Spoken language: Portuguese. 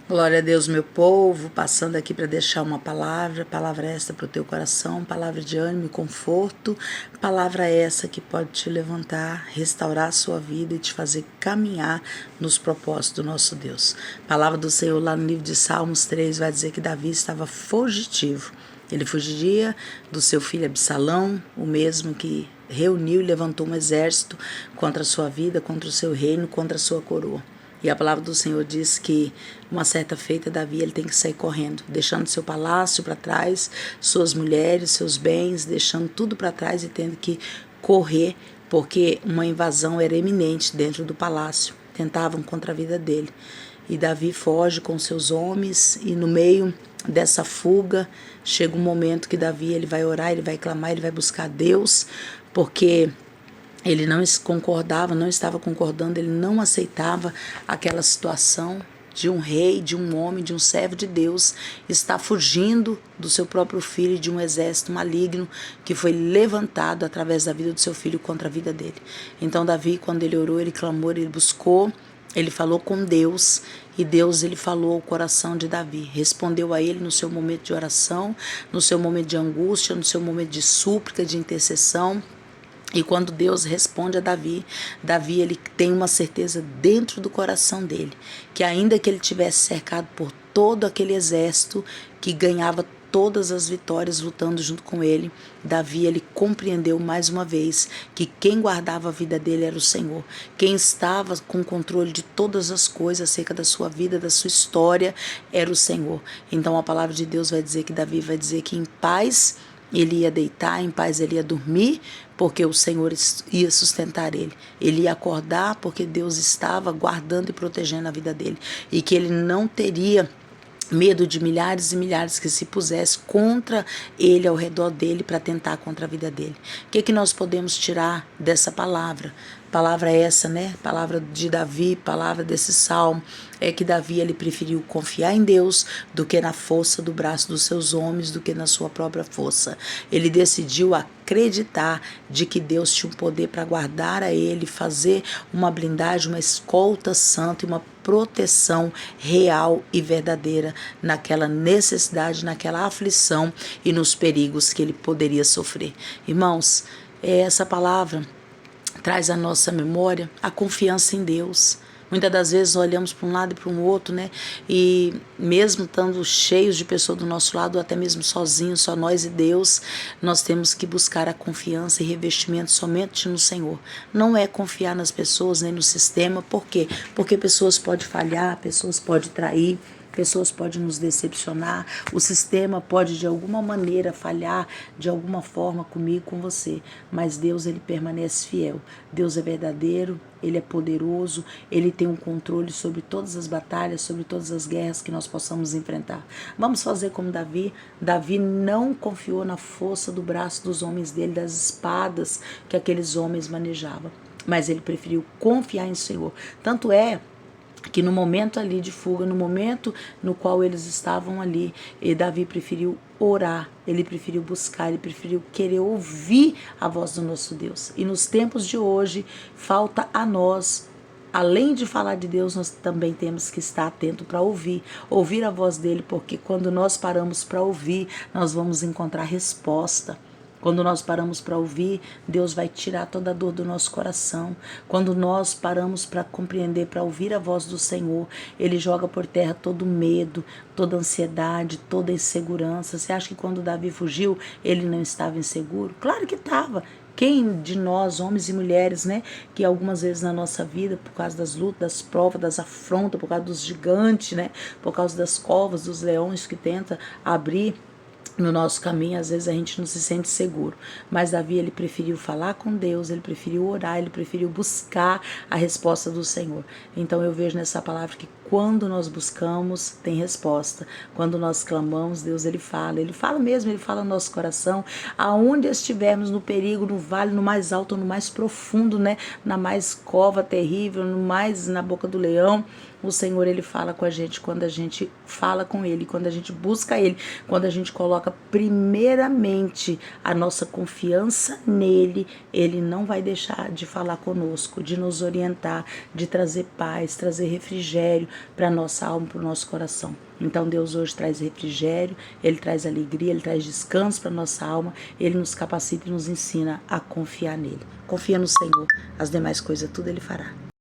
Glória a Deus, meu povo, passando aqui para deixar uma palavra esta para o teu coração, palavra de ânimo e conforto, palavra essa que pode te levantar, restaurar a sua vida e te fazer caminhar nos propósitos do nosso Deus. Palavra do Senhor lá no livro de Salmos 3 vai dizer que Davi estava fugitivo. Ele fugiria do seu filho Absalão, o mesmo que reuniu e levantou um exército contra a sua vida, contra o seu reino, contra a sua coroa. E a palavra do Senhor diz que uma certa feita Davi ele tem que sair correndo, deixando seu palácio para trás, suas mulheres, seus bens, deixando tudo para trás e tendo que correr, porque uma invasão era iminente dentro do palácio. Tentavam contra a vida dele. E Davi foge com seus homens e no meio dessa fuga chega um momento que Davi ele vai orar, ele vai clamar, ele vai buscar a Deus, porque ele não estava concordando, ele não aceitava aquela situação de um rei, de um homem, de um servo de Deus estar fugindo do seu próprio filho, de um exército maligno que foi levantado através da vida do seu filho contra a vida dele. Então Davi, quando ele orou, ele clamou, ele buscou, ele falou com Deus e Deus ele falou ao coração de Davi, respondeu a ele no seu momento de oração, no seu momento de angústia, no seu momento de súplica, de intercessão. E quando Deus responde a Davi, Davi ele tem uma certeza dentro do coração dele, que ainda que ele tivesse cercado por todo aquele exército que ganhava todas as vitórias lutando junto com ele, Davi ele compreendeu mais uma vez que quem guardava a vida dele era o Senhor, quem estava com o controle de todas as coisas acerca da sua vida, da sua história, era o Senhor. Então a palavra de Deus vai dizer que Davi vai dizer que em paz ele ia deitar, em paz ele ia dormir, porque o Senhor ia sustentar ele. Ele ia acordar porque Deus estava guardando e protegendo a vida dele. E que ele não teria medo de milhares e milhares que se pusesse contra ele, ao redor dele, para tentar contra a vida dele. O que nós podemos tirar dessa palavra? Palavra essa, né? Palavra de Davi, palavra desse salmo, é que Davi ele preferiu confiar em Deus do que na força do braço dos seus homens, do que na sua própria força. Ele decidiu acreditar de que Deus tinha um poder para guardar a ele, fazer uma blindagem, uma escolta santa e uma proteção real e verdadeira naquela necessidade, naquela aflição e nos perigos que ele poderia sofrer. Irmãos, essa palavra traz à nossa memória a confiança em Deus. Muitas das vezes olhamos para um lado e para um outro, né? E mesmo estando cheios de pessoas do nosso lado, ou até mesmo sozinhos, só nós e Deus, nós temos que buscar a confiança e revestimento somente no Senhor. Não é confiar nas pessoas nem no sistema. Por quê? Porque pessoas podem falhar, pessoas podem trair, pessoas podem nos decepcionar, o sistema pode de alguma maneira falhar, de alguma forma comigo, com você, mas Deus ele permanece fiel. Deus é verdadeiro, ele é poderoso, ele tem um controle sobre todas as batalhas, sobre todas as guerras que nós possamos enfrentar. Vamos fazer como Davi. Davi não confiou na força do braço dos homens dele, das espadas que aqueles homens manejavam, mas ele preferiu confiar em Senhor. Tanto é que no momento ali de fuga, no momento no qual eles estavam ali, Davi preferiu orar, ele preferiu buscar, ele preferiu querer ouvir a voz do nosso Deus. E nos tempos de hoje, falta a nós, além de falar de Deus, nós também temos que estar atento para ouvir a voz dele, porque quando nós paramos para ouvir, nós vamos encontrar resposta. Quando nós paramos para ouvir, Deus vai tirar toda a dor do nosso coração. Quando nós paramos para compreender, para ouvir a voz do Senhor, Ele joga por terra todo medo, toda ansiedade, toda insegurança. Você acha que quando Davi fugiu, ele não estava inseguro? Claro que estava. Quem de nós, homens e mulheres, né, que algumas vezes na nossa vida, por causa das lutas, das provas, das afrontas, por causa dos gigantes, né, por causa das covas, dos leões que tenta abrir no nosso caminho, às vezes a gente não se sente seguro, mas Davi ele preferiu falar com Deus, ele preferiu orar, ele preferiu buscar a resposta do Senhor. Então eu vejo nessa palavra que quando nós buscamos, tem resposta. Quando nós clamamos, Deus ele fala mesmo, ele fala no nosso coração, aonde estivermos, no perigo, no vale, no mais alto, no mais profundo, né, na mais cova terrível, no mais na boca do leão, o Senhor ele fala com a gente quando a gente fala com ele, quando a gente busca ele, quando a gente coloca primeiramente a nossa confiança nele, ele não vai deixar de falar conosco, de nos orientar, de trazer paz, trazer refrigério, para a nossa alma, para o nosso coração. Então Deus hoje traz refrigério, Ele traz alegria, Ele traz descanso para a nossa alma, Ele nos capacita e nos ensina a confiar nele. Confia no Senhor, as demais coisas tudo Ele fará.